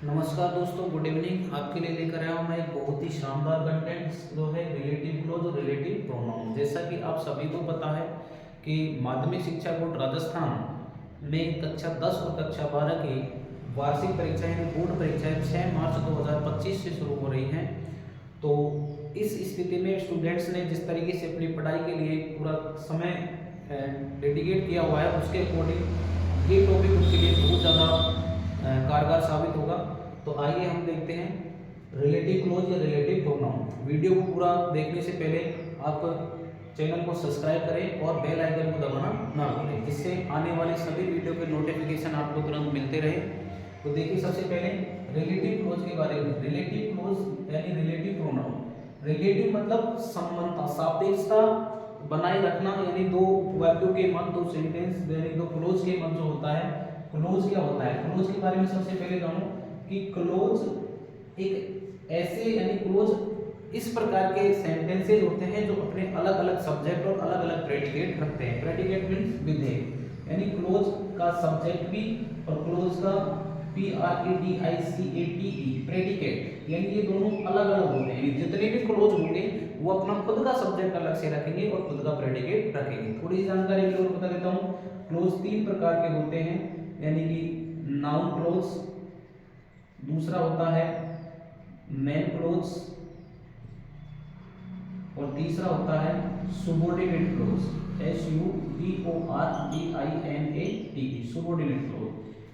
नमस्कार दोस्तों, good evening. आपके लिए लेकर आया हूँ मैं एक बहुत ही शानदार कंटेंट जो है रिलेटिव क्लोज और रिलेटिव प्रोनाउन। जैसा कि आप सभी को पता है कि माध्यमिक शिक्षा बोर्ड राजस्थान में कक्षा 10 और कक्षा 12 की वार्षिक परीक्षा यानी बोर्ड परीक्षाएं 6 मार्च 2025 से शुरू हो रही हैं। तो इस स्थिति में स्टूडेंट्स ने जिस तरीके से अपनी पढ़ाई के लिए पूरा समय डेडिकेट किया हुआ है, उसके अकॉर्डिंग ये टॉपिक उनके लिए बहुत ज़्यादा कारगर साबित होगा। तो आइए हम देखते हैं रिलेटिव क्लोज या रिलेटिव प्रोनाउन। वीडियो को पूरा देखने से पहले आप चैनल को सब्सक्राइब करें और बेल आइकन को दबाना ना भूलें, जिससे आने वाले सभी वीडियो के नोटिफिकेशन आपको तुरंत मिलते रहे। तो देखिए, सबसे पहले रिलेटिव क्लोज के बारे में। रिलेटिव क्लोज यानी रिलेटिव प्रोनाउन। रिलेटिव मतलब संबंधता, सापेक्षता बनाए रखना, यानी दो वाक्यों के मध्य, दो सेंटेंस यानी दो क्लोज के मध्य जो होता है। क्लोज क्या होता है? क्लोज के बारे में सबसे पहले जानो कि क्लोज एक ऐसे यानी क्लोज इस प्रकार के सेंटेंसेज होते हैं जो अपने अलग अलग सब्जेक्ट और अलग अलग प्रेडिकेट रखते हैं। प्रेडिकेट मीन्स विधेय, यानी क्लोज का सब्जेक्ट भी और क्लोज का PREDICATE प्रेडिकेट, यानी ये दोनों अलग अलग होते हैं। जितने भी क्लोज होंगे वो अपना खुद का सब्जेक्ट अलग से रखेंगे और खुद का प्रेडिकेट रखेंगे। थोड़ी सी जानकारी के लिए और बता देता हूँ। क्लोज तीन प्रकार के होते हैं, यानी कि नाउन क्लोज, दूसरा होता है मेन क्लोज और तीसरा होता है subordinate close. SUBORDINATE subordinate close,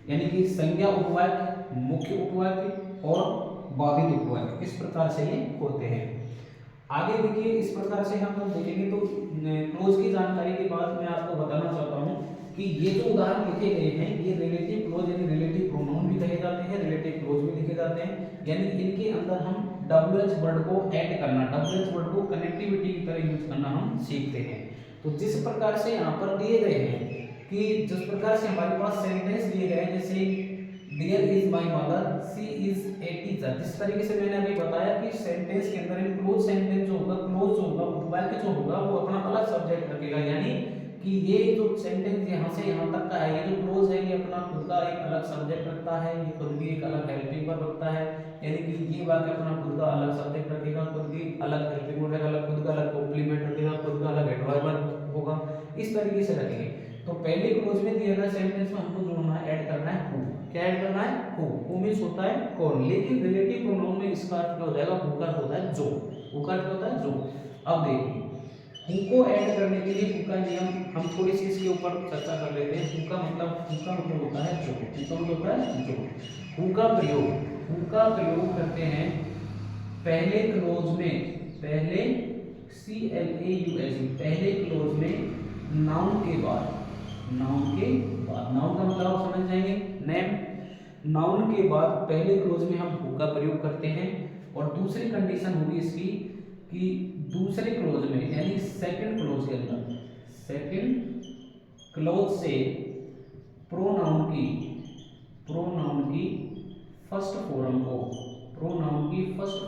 यानी कि संज्ञा उपवाक्य, मुख्य उपवाक्य और बाधित उपवाक्य, इस प्रकार से ये होते हैं। आगे देखिए, इस प्रकार से हम लोग देखेंगे तो क्लोज की जानकारी के बाद मैं आपको बताना चाहता हूँ कि ये जो उदाहरण लिखे गए हैं ये रिलेटिव क्लोज यानी रिलेटिव प्रोनाउन भी कहे जाते हैं, रिलेटिव क्लोज भी लिखे जाते हैं। यानी इनके अंदर हम WH वर्ड को ऐड करना, WH वर्ड को कनेक्टिविटी की तरह यूज करना हम सीखते हैं। तो जिस प्रकार से यहाँ पर दिए गए हैं कि जिस प्रकार से हमारे पास सेंटेंस दिए गए हैं, जैसे dear is my mother, she is a teacher, जिस तरीके से मैंने अभी बताया कि सेंटेंस के अंदर क्लोज सेंटेंस जो होगा, क्लोज जो होगा, उपवाक्य जो होगा वो अपना अलग सब्जेक्ट रखेगा। यानी कि ये जो सेंटेंस यहाँ से यहाँ तक का है, ये जो क्लोज है, ये अपना खुद का एक अलग सब्जेक्ट रखता है, ये खुद भी एक अलग हेल्पिंग वर्ब रखता है। यानी कि ये वाक्य अपना खुद का अलग सब्जेक्ट रखेगा, खुद की अलग हेल्पिंग वर्ब रखेगा, खुद का अलग कॉम्प्लीमेंट रखेगा, खुद का अलग एडवर्ब होगा, इस तरीके से रखेंगे। तो पहले क्लोज में दिया गया सेंटेंस में हमको जोड़ना है, ऐड करना है हु। क्या ऐड करना है? हु मींस होता है कौन। लेकिन रिलेटिव प्रोनाउन में इसका अर्थ क्या हो जाएगा? हु का होता है जो, हु का अर्थ होता है जो। अब देखिए, हु को ऐड करने के लिए हु का नियम हम थोड़ी सी इसके ऊपर चर्चा कर लेते हैं। हु का मतलब होता है जो, हु का मतलब होता है जो। हु का प्रयोग करते हैं पहले क्लोज में, पहले CLAUSE, पहले क्लोज में नाउन के बाद, नाउन का मतलब आप समझ जाएंगे, नेम। नाउन के बाद पहले क्लोज में हम हु का प्रयोग करते हैं। और दूसरी कंडीशन होगी इसकी कि दूसरे क्लोज में यानी सेकंड क्लोज के अंदर, सेकंड क्लोज से प्रोनाउन की फर्स्ट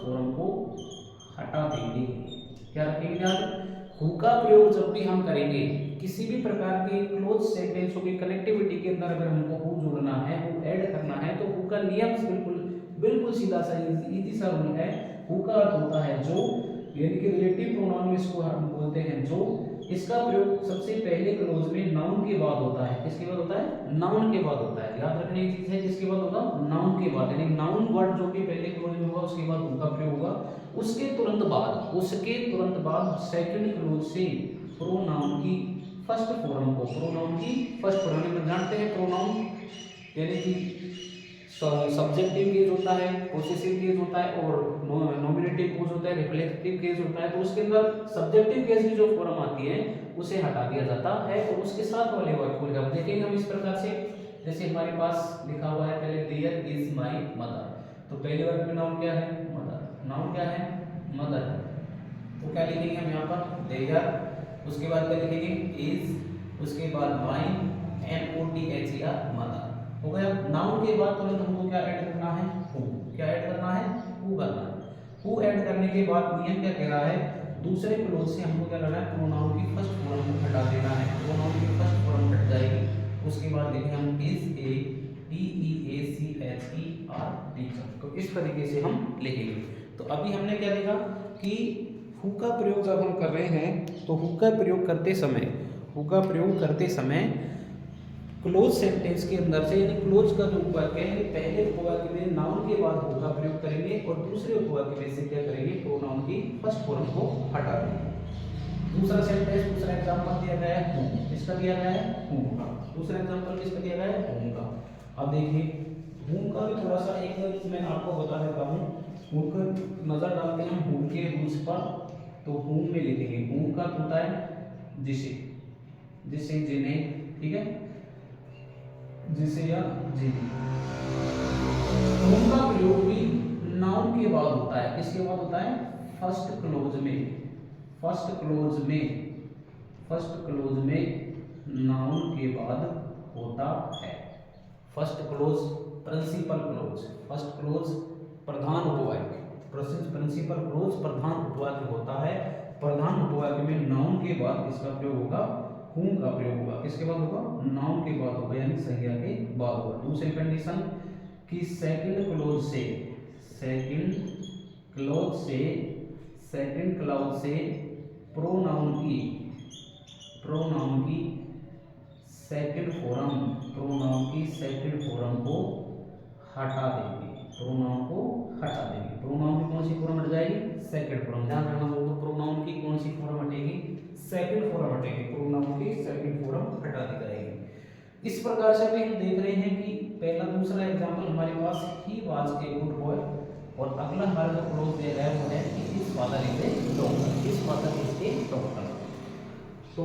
फॉर्म को हटा देंगे। क्या रखेंगे यार? हु का प्रयोग जब भी हम करेंगे किसी भी प्रकार के क्लोज सेंटेंसों की कनेक्टिविटी के अंदर, अगर हमको हु जोड़ना है, हु ऐड करना है, तो हु का नियम बिल्कुल सीधा सा इजी सा रूल है। हु का अर्थ होता है जो, यानी कि रिलेटिव प्रोनाउन में इसको हम बोलते हैं जो। इसका प्रयोग सबसे पहले क्लोज में नाउन के बाद होता है। किसके बाद होता है? नाउन के बाद होता है। याद रखने की चीज है, किसके बाद होगा? नाउन के बाद, यानी नाउन वर्ड जो भी पहले क्लोज में होगा उसके बाद हु का प्रयोग होगा। उसके तुरंत बाद सेकंड क्लोज से प्रोनाउन की फर्स्ट फॉर्म को जानते हैं। प्रोनाउन यानी कि सब्जेक्टिव केस होता है, पोसेसिव केस होता है और नॉमिनेटिव केस होता है, रिफ्लेक्टिव केस होता है। तो उसके अंदर सब्जेक्टिव केस की जो फॉर्म आती है उसे हटा दिया जाता है और उसके साथ वाले वर्ड को जब देखेंगे हम इस प्रकार से, जैसे हमारे पास लिखा हुआ है पहले देयर इज माय मदर, तो पहले वर्ड में नाउन क्या है? मदर। नाउन क्या है? मदर। तो क्या लिखेंगे हम यहाँ पर? देयर, उसके बाद क्या लिखेंगे? इज, उसके बाद माय, MOTHER, मदर। हो गया। नाउन के बाद तुरंत हमको क्या ऐड करना है? हु। क्या ऐड करना है? हु करना है। हु ऐड करने के बाद नियम क्या कह रहा है? दूसरे क्लोज से हमको क्या करना है? प्रोनाउन की फर्स्ट फॉर्म को हटा देना है। प्रोनाउन की फर्स्ट फॉर्म हट जाएगी, उसके बाद लिखेंगे हम इज, A, TEACHER, टीचर। तो इस तरीके से हम लिखेंगे। तो अभी हमने क्या देखा कि हु का प्रयोग जब हम कर रहे हैं तो हु का प्रयोग करते समय क्लोज सेंटेंस के अंदर से, यानी क्लोज का जो उपवाक्य है, पहले उपवाक्य में नाउन के बाद हु का प्रयोग करेंगे और दूसरे उपवाक्य में से क्या करेंगे, प्रोनाउन की फर्स्ट फॉर्म को हटा देंगे। दूसरा सेंटेंस, दूसरा एग्जांपल दिया गया है हूं, किसका दिया गया है, हूं का। दूसरा एग्जांपल किसका दिया गया है, हूं का। अब देखिए हूं का भी थोड़ा सा एक मैं आपको बता देता हूं, हूं का नजर डालते हैं हूं के रूल्स पर। तो हूं में लिखेंगे, हूं का होता है जिसे, जिसे, जिन्हें, ठीक है, जिसे या जिन्हें। हूं का प्रयोग भी नाउन के बाद होता है, किसके बाद होता है, फर्स्ट क्लोज में नाउन के बाद होता है। First clause principal clause, first clause प्रधान उपवाक्य, प्रिंसिपल क्लोज प्रधान उपवाक्य होता है। प्रधान उपवाक्य में नाउन के बाद इसका प्रयोग होगा, हूं का प्रयोग होगा। किसके बाद होगा, नाउन के बाद होगा, यानी संज्ञा के बाद होगा। दूसरी कंडीशन कि सेकंड क्लाउज से प्रोनाउन की सेकंड फॉर्म को हटा देंगे, प्रोनाउन की कौन सी फॉर्म हट जाएगी, सेकंड फॉर्म। ध्यान रखना होगा, प्रोनाउन की कौन सी फॉर्म हटेगी, सेकंड फॉर्म हटेगी, प्रोनाउन की सेकंड फॉर्म हटा दी जाएगी। इस प्रकार से भी हम देख रहे हैं कि पहला दूसरा एग्जांपल हमारे पास he was a good boy, और अगला हमारा जो क्लोज दिया गया है वो है कि his father is A doctor. तो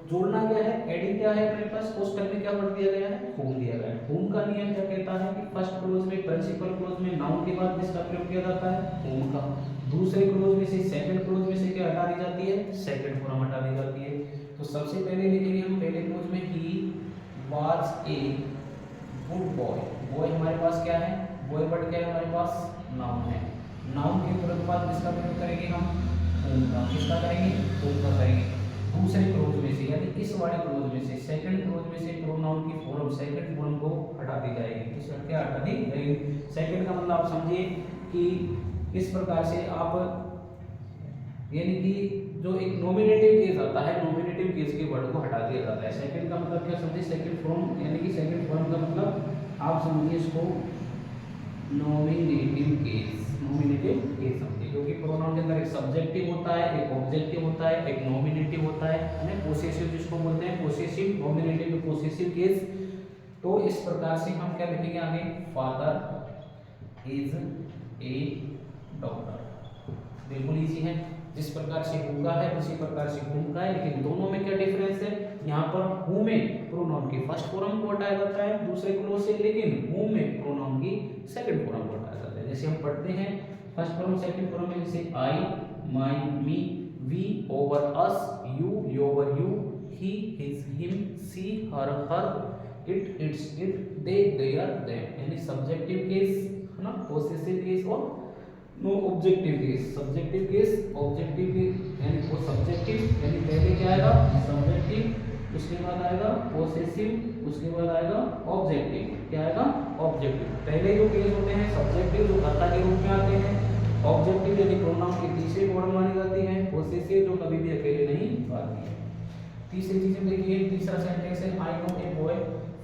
जोड़ना क्या है, एडिंग क्या है, अपने पास पोस्टर में क्या वर्ड दिया गया है, होम दिया गया है। होम का नियम क्या कहता है कि फर्स्ट क्लोज में, प्रिंसिपल क्लोज में नाउन के बाद किसका प्रयोग किया जाता है, होम का। दूसरे क्लोज में से, सेकंड क्लोज में से क्या हटा दी जाती है, सेकंड फॉर्म हटा दी जाती है। तो सबसे पहले लिखेंगे हम पहले क्लोज में ही was a good boy. Boy हमारे पास क्या है, बॉय वर्ड क्या है हमारे पास, नाउन है। नाउन के तुरंत बाद किसका प्रयोग करेंगे हम, होम का। किसका करेंगे, होम का करेंगे। दूसरे क्लोज में से, यानी इस वाले क्लोज में से, सेकंड क्लोज में से प्रोनाउन की फॉर्म, सेकंड फॉर्म को हटा दी जाएगी। किसका क्या हटा दी जाएगी, सेकंड का मतलब आप समझिए कि इस प्रकार से आप, यानी कि जो एक नॉमिनेटिव केस आता है, नॉमिनेटिव केस के वर्ड को हटा दिया जाता है। सेकंड का मतलब क्या समझिए, सेकंड फॉर्म, यानी कि सेकंड फॉर्म का मतलब आप समझिए इसको नॉमिनेटिव केस समझिए, क्योंकि प्रोनाउन के अंदर एक सब्जेक्टिव होता है, एक ऑब्जेक्टिव होता है, एक नॉमिनेटिव होता है, पोसेसिव जिसको बोलते हैं, पोसेसिव, नॉमिनेटिव, पोसेसिव केस। तो इस प्रकार से हम क्या लिखेंगे आगे, फादर इज ए डॉक्टर। बिल्कुल इजी है, जिस प्रकार से हु का है उसी प्रकार से हुम का है, लेकिन दोनों में क्या डिफरेंस है, यहाँ पर हु में प्रोनाउन की फर्स्ट फॉर्म को हटाया जाता है दूसरे क्लोज से, लेकिन हु में प्रोनाउन की सेकंड फॉर्म को हटाया जाता है। जैसे हम पढ़ते हैं फर्स्ट फॉर्म सेकंड फॉर्म में, जैसे I, my, me, we our us, you your you, he, his, him, she, her, it, its, it, they, their, them. यानी सब्जेक्टिव केस है ना, पोसेसिव केस और no objective case. Subjective case, objective case, यानी वो subjective, यानी पहले क्या आएगा, सब्जेक्टिव, उसके बाद आएगा पोसेसिव, उसके बाद आएगा ऑब्जेक्टिव। क्या आएगा, ऑब्जेक्टिव। पहले जो केस होते हैं सब्जेक्टिव, जो कर्ता के रूप में आते हैं, ऑब्जेक्टिव यानी प्रोनाउन की तीसरी फॉर्म मानी जाती है, पोसेसिव जो कभी भी अकेले नहीं आती है। तीसरी चीज देखिए, तीसरा सेंटेंस है I know a boy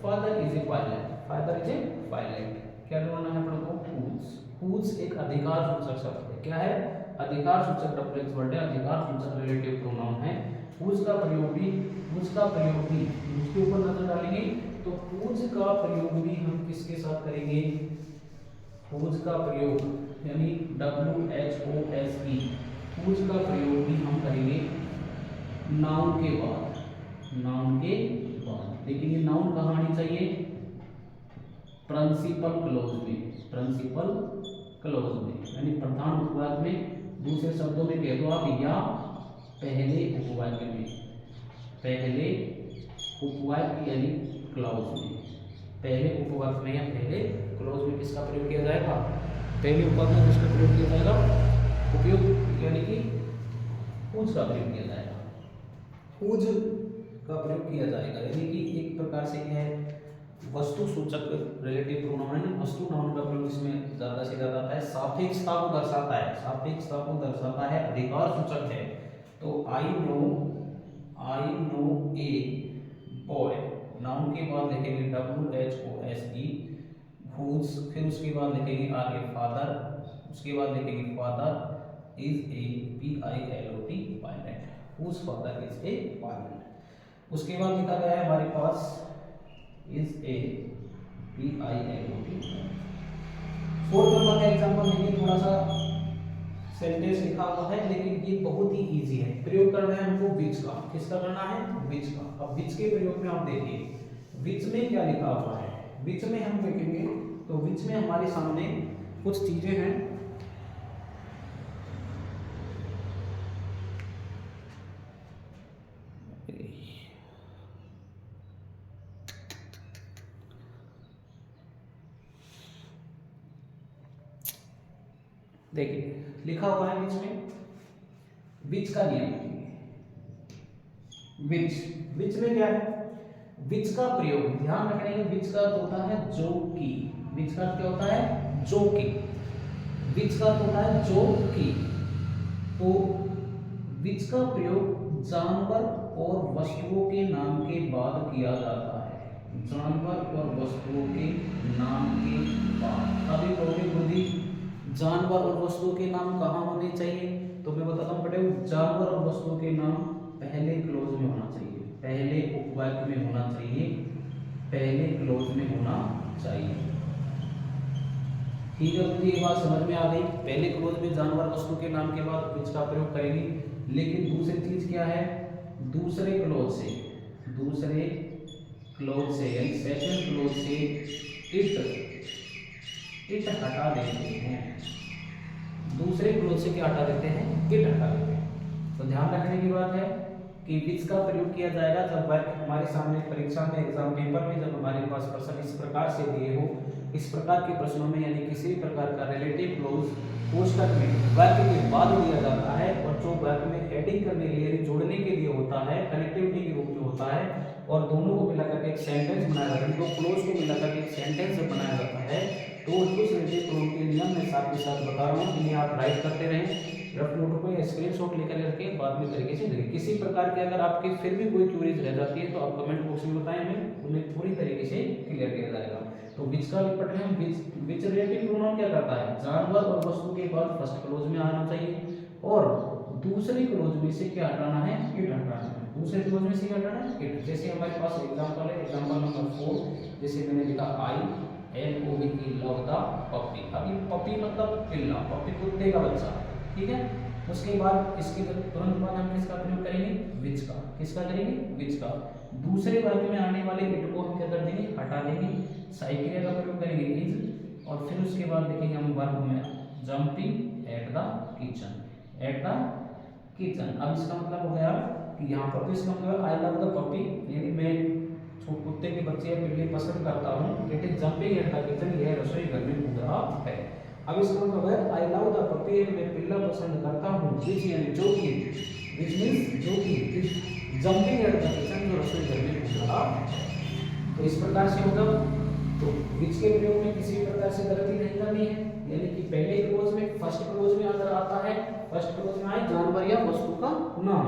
father is a pilot. Father is a pilot, क्या बनाना है अपन को, हुज। हुज एक अधिकार सूचक शब्द है। क्या है, अधिकार सूचक डबल वर्ड है, अधिकार सूचक रिलेटिव प्रोनाउन है। हुज का प्रयोग भी उसके ऊपर नजर डालेंगे तो हुज का प्रयोग भी हम किसके साथ करेंगे, हुज का प्रयोग यानी WHOSE, हुज का प्रयोग भी हम करेंगे नाउन के बाद, लेकिन ये नाउन कहाँ आनी चाहिए, प्रिंसिपल क्लोज में, यानी प्रधान उपवाक्य में। दूसरे शब्दों में कह दो आप, या पहले उपवाक्य यानी क्लॉज में, पहले उपवाक्य में या पहले क्लॉज में किसका प्रयोग किया जाएगा, पहले उपवाक्य में किसका प्रयोग किया जाएगा, उपयोग यानी कि हुज का प्रयोग किया जाएगा, हुज का प्रयोग किया जाएगा। यानी कि एक प्रकार से क्या है, वस्तु सूचक रिलेटिव प्रोनाउन है, वस्तु नाउन का प्रयोग इसमें ज्यादा से ज्यादा आता है। सापेक्षता को दर्शाता है, सापेक्षता को दर्शाता है, अधिकार सूचक है। तो I know a boy, noun के बाद लिखेंगे WHOSE, हुज, फिर उसके बाद लिखेंगे आगे फादर, उसके बाद लिखेंगे father is a PILOT pilot, whose father is a pilot. उसके बाद लिखा गया है हमारे पास is a PILOT। Fourth number का एग्जांपल देखिए, थोड़ा सा सेंटेंस लिखा हुआ है लेकिन ये बहुत ही इजी है। प्रयोग करना है हमको विच का, किसका करना है, विच का। अब विच के प्रयोग में आप देखिए विच में क्या लिखा हुआ है। विच में हम देखेंगे तो विच में हमारे सामने कुछ चीजें हैं। देखिए लिखा हुआ है विच में, विच का नियम विच, विच में क्या है, विच का प्रयोग ध्यान रखने, विच का होता है जो कि, विच का क्या होता है, जो कि, विच का होता है जो कि। तो विच का प्रयोग जानवर और वस्तुओं के नाम के बाद किया जाता है, जानवर और वस्तुओं के नाम के बाद। अभी टॉपिक बुद्धि, जानवर और वस्तुओं के नाम कहाँ होने चाहिए, तो मैं बताता हूँ बेटे, जानवर और वस्तुओं के नाम पहले क्लोज में होना चाहिए, पहले उपवाक्य में होना चाहिए, पहले क्लोज में होना चाहिए। ठीक है, मुझे ये बात समझ में आ गई। पहले क्लोज में जानवर वस्तु के नाम के बाद विच का प्रयोग करेंगे। लेकिन दूसरी चीज क्या है, दूसरे क्लोज से, दूसरे क्लोज से यानी सेकंड क्लोज से इट हटा देते हैं, दूसरे क्लोज से क्या हटा देते हैं, इट हटा देते हैं। तो ध्यान रखने की बात है कि विच का प्रयोग किया जाएगा जब वाक्य हमारे सामने परीक्षा में, एग्जाम पेपर में जब हमारे पास प्रश्न इस प्रकार से दिए हो, इस प्रकार के प्रश्नों में यानी किसी भी प्रकार का रिलेटिव क्लोज कोष्ठक में वाक्य के बाद दिया जाता है और जो वाक्य में एडिंग करने के लिए, जोड़ने के लिए होता है, कनेक्टिविटी के रूप में होता है और दोनों को मिलाकर एक सेंटेंस बनाया जाता है, दो क्लोज को मिलाकर एक सेंटेंस बनाया जाता है। तो कुछ रिलेटिव क्लोज के नियम मैं साथ के साथ बता रहा हूँ, इन्हें आप राइट करते रहें, रफ नोट को या स्क्रीनशॉट लेकर करके बाद में तरीके से देखें। किसी प्रकार के अगर आपके फिर भी कोई क्वेरीज रह जाती है तो आप कमेंट बॉक्स में बताएं, हमें उन्हें पूरी तरीके से क्लियर किया जाएगा। तो विच का निपट रहे हैं, विच रिलेटिव प्रोनाउन क्या करता है, जानवर और वस्तु के बाद फर्स्ट क्लोज में आना चाहिए और दूसरे क्लोज में से क्या हटाना है, इट हटाना है। दूसरे क्लोज में से क्या हटाना है, इट। जैसे हमारे पास एग्जांपल है, एग्जांपल नंबर 4, जैसे मैंने लिखा ILOVE लव द पपी। अभी पपी मतलब पिल्ला, पपी कुत्ते का बच्चा, ठीक है। उसके बाद इसके तुरंत बाद हम किसका प्रयोग करेंगे, विच का। किसका करेंगे, विच का। दूसरे वाक्य में आने वाले इट को हम क्या कर देंगे, हटा देंगे, साइक्रिया का प्रयोग करेंगे इज, और फिर उसके बाद देखेंगे हम वर्ब में jumping at the kitchen, at the kitchen. अब इसका मतलब हो गया कि यहाँ पर तो इसका मतलब आई लव द पपी यानी मैं कुत्ते के बच्चे या पिल्ले पसंद करता हूँ, it is jumping at the kitchen, यह रसोई घर में कूद रहा है। अब इसका मतलब है आई लव द पपी मैं पिल्ला पसंद करता हूँ, विच यानी जो कि, विच मींस जो कि, जंपिंग एट द किचन जो रसोई घर में कूद रहा है। तो इस प्रकार से होगा। तो विच के प्रयोग में किसी प्रकार से गलती नहीं करनी है, यानी कि पहले क्लोज में, फर्स्ट क्लोज में अगर आता है, फर्स्ट क्लोज में आए जानवर या वस्तु का नाम,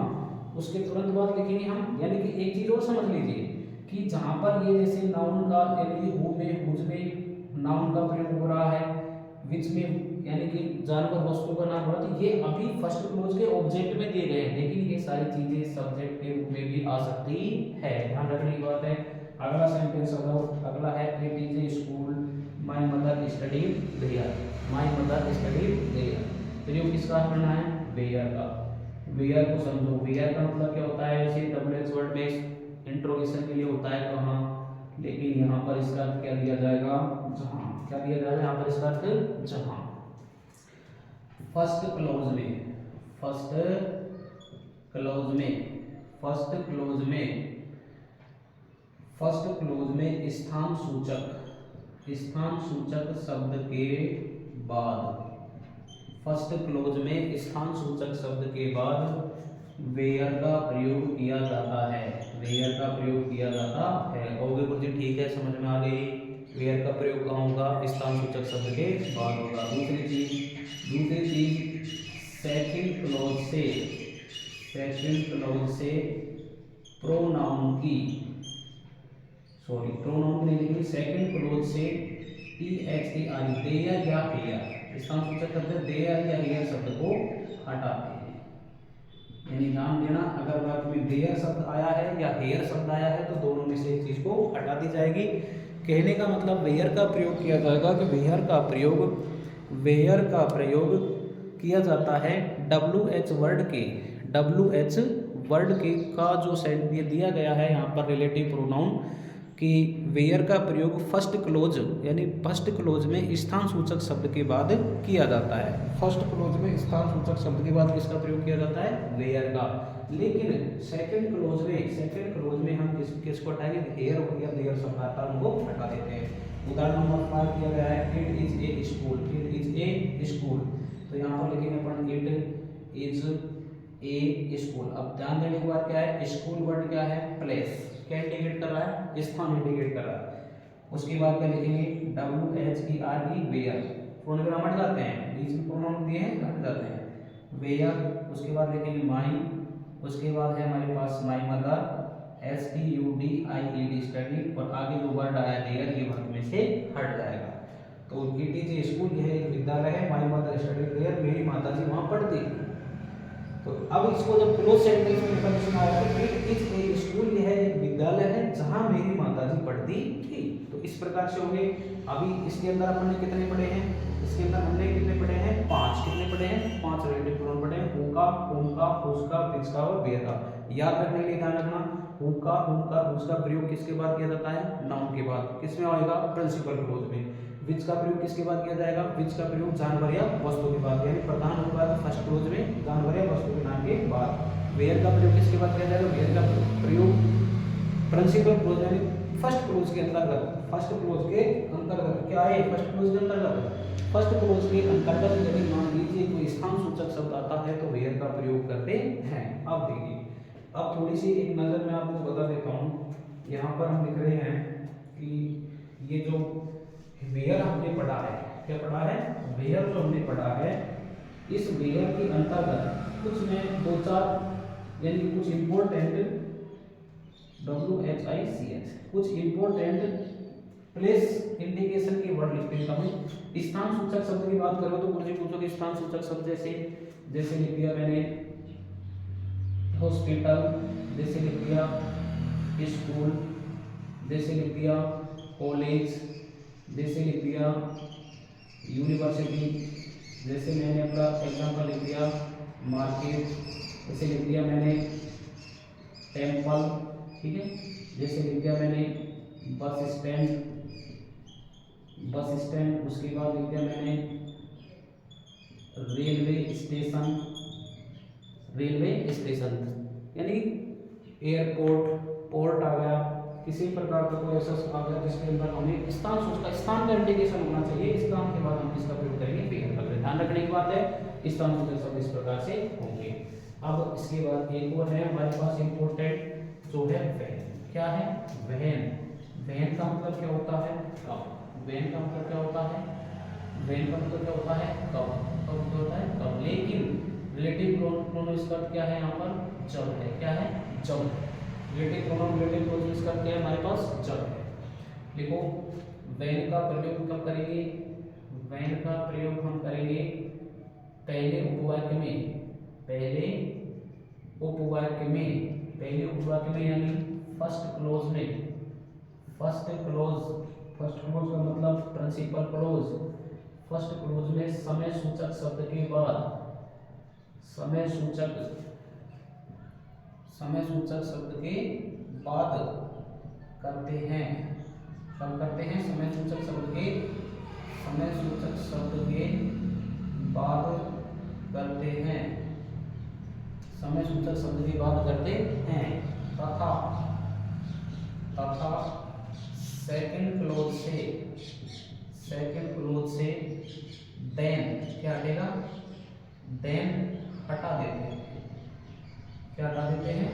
उसके तुरंत बाद लिखेंगे हम। यानी कि एक चीज और समझ लीजिए कि जहां पर ये जैसे नाउन का यानी कि हु में, हुज में नाउन का प्रयोग हो रहा है, विच में यानी कि जानवर वस्तु का नाम हो रहा है, तो ये अभी फर्स्ट क्लोज के ऑब्जेक्ट में दिए गए हैं, लेकिन ये सारी चीजें सब्जेक्ट के रूप में भी आ सकती है, ध्यान रखने की बात है। अगला सेंटेंस अगला है, it is a school my mother studied there, my mother studied there. प्रयोग किसका करना है, वेयर का। वेयर को समझो, वेयर का मतलब क्या होता है, जैसे WH वर्ड में इंट्रोगेशन के लिए होता है कहाँ, लेकिन यहाँ पर इसका अर्थ क्या दिया जाएगा, जहाँ। क्या दिया जाएगा यहाँ पर इसका अर्थ, जहाँ। फर्स्ट क्लोज में, फर्स्ट क्लोज में, फर्स्ट क्लोज में, फर्स्ट क्लोज में स्थान सूचक, स्थान सूचक शब्द के बाद, फर्स्ट क्लोज में स्थान सूचक शब्द के बाद वेयर का प्रयोग किया जाता है, वेयर का प्रयोग किया जाता है। कहोगे गुरुजी ठीक है, समझ में आ गई। वेयर का प्रयोग कहाँ होगा? स्थान सूचक शब्द के बाद होगा। दूसरी चीज सेकंड क्लॉज से प्रोनाउन की नहीं लिखी, सेकंड क्लॉज से THER देयर या हेयर, स्थान सूचक शब्द देयर या हेयर शब्द को हटाते हैं। यानी ध्यान देना, अगर वाक्य में देयर शब्द आया है या हेयर शब्द आया है तो दोनों में से एक चीज को हटा दी जाएगी। कहने का मतलब वेयर का प्रयोग किया जाएगा कि वेयर का प्रयोग किया जाता है WH वर्ड के का जो सेंट दिया गया है यहाँ पर रिलेटिव प्रोनाउन कि वेयर का प्रयोग फर्स्ट क्लोज में स्थान सूचक शब्द के बाद किया जाता है। फर्स्ट क्लोज में स्थान सूचक शब्द के बाद किसका प्रयोग किया जाता है? वेयर का। लेकिन सेकंड क्लोज में हम किसको हटाएंगे? हेयर या देयर शब्द आता है उनको हटा देते हैं। उदाहरण नंबर 5 दिया गया है, इट इज ए स्कूल। तो यहाँ पर लिखेंगे अपन इट इज ए स्कूल। अब ध्यान देने की बात क्या है? स्कूल वर्ड क्या है? प्लेस। क्या इंडिकेट कर रहा है? स्थान इंडिकेट कर रहा है। उसके बाद क्या लिखेंगे? WHERE where. प्रोनाउन हट जाते हैं, बीच में प्रोनाउन दिए हैं हट जाते हैं। वेयर। उसके बाद लिखेंगे माई। उसके बाद है हमारे पास माई मदर, STUDIED स्टडी। और आगे जो वर्ड आया देयर, ये वर्ड में से हट जाएगा। तो इट इज ए स्कूल, यह एक विद्यालय है। माई मदर स्टडी देयर, मेरी माताजी वहां पढ़ती। तो अब इसको जब क्लोज सेंटेंस में कंडीशन आया तो इट इज ए स्कूल, यह एक विद्यालय है जहां मेरी माताजी पढ़ती थी। तो इस प्रकार से होंगे। अभी इसके अंदर अपन ने कितने पढ़े हैं? इसके अंदर हमने कितने पढ़े हैं? 5। कितने पढ़े हैं? 5 रिलेटिव प्रोनाउन पढ़े हैं। हु का, हुम का, हुज का, विच का और वेयर का। याद रखने के लिए ध्यान रखना, हु का, हुम का, हुज का प्रयोग किसके बाद किया जाता है? नाउन के बाद। किसमें आएगा? प्रिंसिपल क्लोज में। विच का प्रयोग किसके बाद किया जाएगा? विच का प्रयोग जानवर या वस्तु के बाद, यानी प्रधान होगा फर्स्ट क्लोज में जानवर या वस्तु के नाम के बाद। वेयर का प्रयोग किसके बाद किया जाएगा? वेयर का प्रयोग प्रिंसिपल क्लोज यानी फर्स्ट क्लोज के अंतर्गत। फर्स्ट क्लोज के अंतर्गत क्या है? फर्स्ट क्लोज के अंतर्गत। फर्स्ट क्लोज के अंतर्गत यदि मान लीजिए कोई स्थान सूचक शब्द आता है तो वेयर का प्रयोग करते हैं। अब देखिए, अब थोड़ी सी एक नजर मैं आपको बता देता हूँ। यहाँ पर हम लिख रहे हैं कि ये जो वेयर हमने पढ़ा है, क्या पढ़ा है? वेयर जो हमने पढ़ा है, इस वेयर के अंतर्गत कुछ में 2-4 यानी कुछ इंपॉर्टेंट WHICH कुछ इंपॉर्टेंट प्लेस इंडिकेशन के वर्ड लिख देता हूँ। स्थान सूचक शब्द की बात करो तो मुझे पूछोगे स्थान सूचक शब्द जैसे लिख दिया मैंने हॉस्पिटल, जैसे लिख दिया स्कूल, जैसे लिख दिया कॉलेज, जैसे लिख दिया यूनिवर्सिटी, जैसे मैंने अपना एग्जाम्पल लिख दिया मार्केट, जैसे लिख दिया मैंने टेम्पल, ठीक है, जैसे लिख दिया मैंने बस स्टैंड। उसके बाद लिख दिया मैंने रेलवे स्टेशन यानी एयरपोर्ट, पोर्ट आ गया। किसी प्रकार का कोई ऐसा आ गया जिसके अंदर हमें स्थान का इंडिकेशन होना चाहिए। स्थान के बाद हम इसका प्रयोग करेंगे वेयर का। ध्यान रखने की बात है, स्थान सूचक शब्द इस प्रकार से होंगे। अब इसके बाद एक और है हमारे पास इंपोर्टेंट जो है वैन। क्या है? वैन। वैन का मतलब क्या होता है? कब। वैन का मतलब क्या होता है? वैन का मतलब क्या होता है? कब। कब होता है? कब। लेकिन रिलेटिव प्रोनाउन इसका क्या है? यहाँ पर जब है। क्या है? जब। रिलेटिव प्रोनाउन इसका क्या है हमारे पास? जब है। देखो वैन का प्रयोग कब करेंगे? वैन का प्रयोग हम करेंगे पहले उपवाक्य में यानी फर्स्ट क्लोज में। फर्स्ट क्लोज का मतलब प्रिंसिपल क्लोज। फर्स्ट क्लोज में समय सूचक शब्द के बाद समय सूचक शब्द के बाद करते हैं। कब करते हैं? समय सूचक शब्द के बाद करते हैं। समय सूचक शब्द के बाद करते हैं। तथा सेकंड क्लोज से देन क्या हटेगा? देन हटा देते हैं। क्या हटा देते हैं?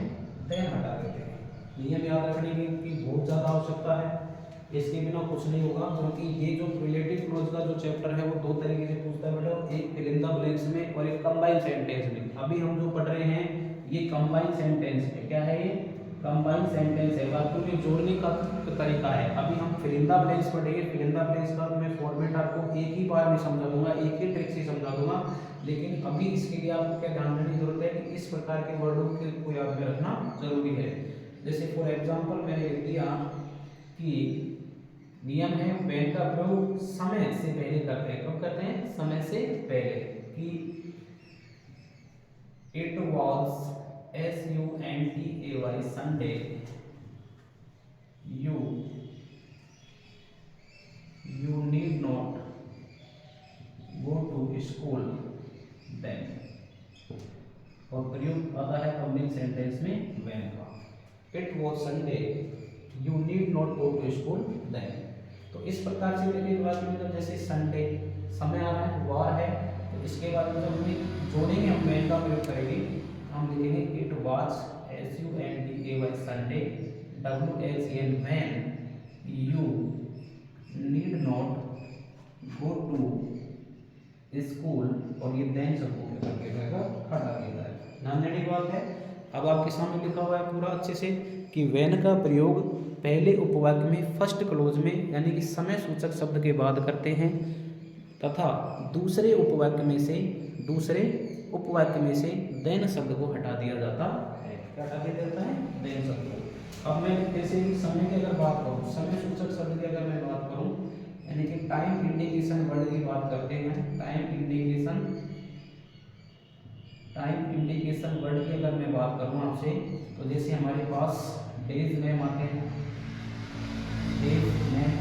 देन हटा देते हैं। नियम याद रखने की बहुत ज़्यादा आवश्यकता है, इसके बिना कुछ नहीं होगा, क्योंकि ये जो रिलेटिव क्लोज का जो चैप्टर है वो दो तरीके से पूछता है बेटा, एक फिल इन द ब्लैंक्स में और एक कंबाइन सेंटेंस में। अभी हम जो पढ़ रहे हैं ये कंबाइन सेंटेंस में, क्या है ये कंबाइन सेंटेंस है, वाक्यों के जोड़ने का तरीका है। अभी हम फिल इन द ब्लैंक्स पढ़ेंगे, फिल इन द ब्लैंक्स का मैं फॉर्मेट आपको एक ही बार में समझा दूंगा, एक ही ट्रिक से समझा दूंगा, लेकिन अभी इसके लिए आपको क्या ध्यान रखने की जरूरत है कि इस प्रकार के वर्डों को याद में रखना जरूरी है। जैसे फॉर एग्जाम्पल मैंने लिख दिया कि नियम है व्हेन का प्रयोग समय से पहले करते हैं, कब करते हैं समय से पहले, कि it was SUNDAY Sunday, you need not go to school then, और प्रयोग आता है कंबाइन सेंटेंस में when का। It was Sunday, you need not go to school then. तो इस प्रकार से देखिए बात में, जब जैसे संडे समय आ रहा है, वार है, तो इसके बाद जब हमें जोड़ेंगे हम when का प्रयोग करेंगे, हम लिखेंगे it was SUNDAY Sunday, WHEN when you need not go to school, और ये देन सब को करके हटा देता है। ध्यान देने की बात है। अब आपके सामने लिखा हुआ है पूरा अच्छे से कि व्हेन का प्रयोग पहले उपवाक्य में फर्स्ट क्लोज में यानी कि समय सूचक शब्द के बाद करते हैं, तथा दूसरे उपवाक्य में से देन शब्द को हटा दिया जाता है। क्या हटा दिया जाता है? देन शब्द को। अब मैं जैसे कि समय की अगर बात करूँ, समय सूचक शब्द की अगर मैं बात करूँ, यानी कि टाइम इंडिकेशन वर्ड की बात करते हैं, टाइम इंडिकेशन वर्ड की अगर मैं बात करूँ आपसे, तो जैसे हमारे पास डेज नेम आते हैं, डेज नेम,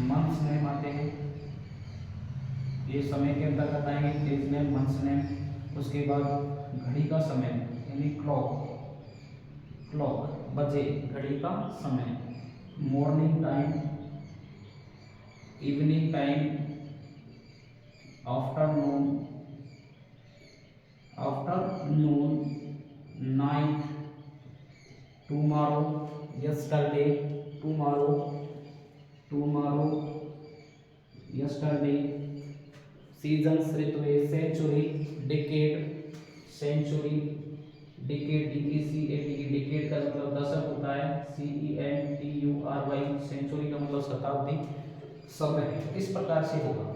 मंथ्स नेम आते हैं, ये समय के अंतर्गत आएंगे डेज नेम, मंथ्स नेम। उसके बाद घड़ी का समय यानी क्लॉक, बजे, घड़ी का समय, morning time, evening time, afternoon, night, tomorrow, yesterday, yesterday, seasons, ऋतु, सेंचुरी, डिकेड, डिकेड का मतलब दशक होता है, CENTURY, सेंचुरी का मतलब शताब्दी, समय। इस प्रकार से होगा।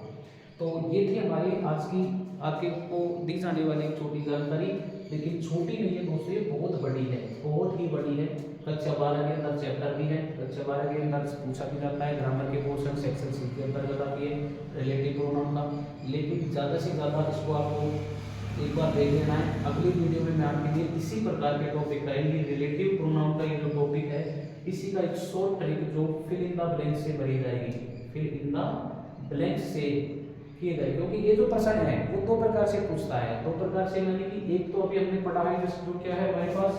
तो ये थी हमारी आज की आपके को दी जाने वाली एक छोटी जानकारी, लेकिन छोटी नहीं है दोस्तों, ये बहुत बड़ी है, बहुत ही बड़ी है। कक्षा 12 के अंदर चैप्टर भी है, कक्षा 12 के अंदर पूछा भी जाता है, ग्रामर के पोर्शन सेक्शन सी के अंतर्गत आती है रिलेटिव प्रोनाउन का, लेकिन ज़्यादा से ज़्यादा इसको आपको एक बार देख लेना है। अगली वीडियो में मैं आपके लिए इसी प्रकार के टॉपिक रहेंगे, रिलेटिव प्रोनाउन का ये जो टॉपिक है, इसी का एक शॉर्ट ट्रिक जो फिल इन द ब्लैंक से भरी जाएगी, फिल इन द ब्लैंक से किए गए, क्योंकि ये जो प्रश्न है वो दो प्रकार से पूछता है, दो प्रकार से, यानी कि एक तो अभी हमने पढ़ा है जो क्या है हमारे पास,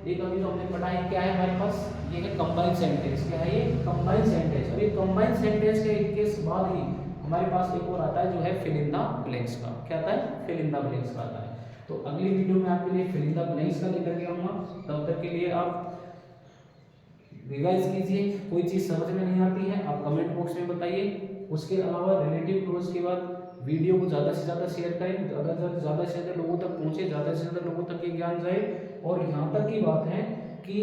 एक अभी जो हमने पढ़ा है क्या है हमारे पास, ये है कंबाइन सेंटेंस। क्या है ये? Combine sentence. और ये कंबाइन सेंटेंस के बाद ही हमारे पास एक और आता है जो है फिल इन द ब्लैंक्स का। क्या आता है? फिल इन द ब्लैंक्स का आता है। तो अगली वीडियो में आपके लिए फिल इन द ब्लैंक्स का लेकर के आऊंगा, तब तक के लिए आप रिवाइज कीजिए। कोई चीज़ समझ में नहीं आती है आप कमेंट बॉक्स में बताइए। उसके अलावा रिलेटिव क्लोज के बाद वीडियो को ज़्यादा से ज़्यादा शेयर करें, ज़्यादा से ज़्यादा लोगों तक पहुँचे, ज़्यादा से ज़्यादा लोगों तक ये ज्ञान जाए। और यहाँ तक की बात है कि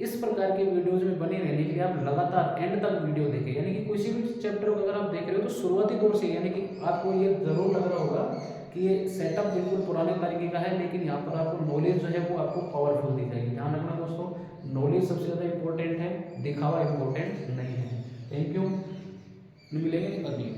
इस प्रकार के वीडियोज़ में बने रहने के लिए आप लगातार एंड तक वीडियो देखें, यानी कि किसी भी चैप्टर को अगर आप देख रहे हो तो शुरुआती दौर से, यानी कि आपको ये ज़रूर लग रहा होगा कि ये सेटअप बिल्कुल पुराने तरीके का है, लेकिन यहाँ पर आपको नॉलेज जो है वो आपको पावरफुल दिखाएगी। ध्यान रखना दोस्तों, नॉलेज सबसे ज़्यादा इंपॉर्टेंट है, दिखावा इंपॉर्टेंट नहीं है। थैंक यू, मिलेंगे अगली।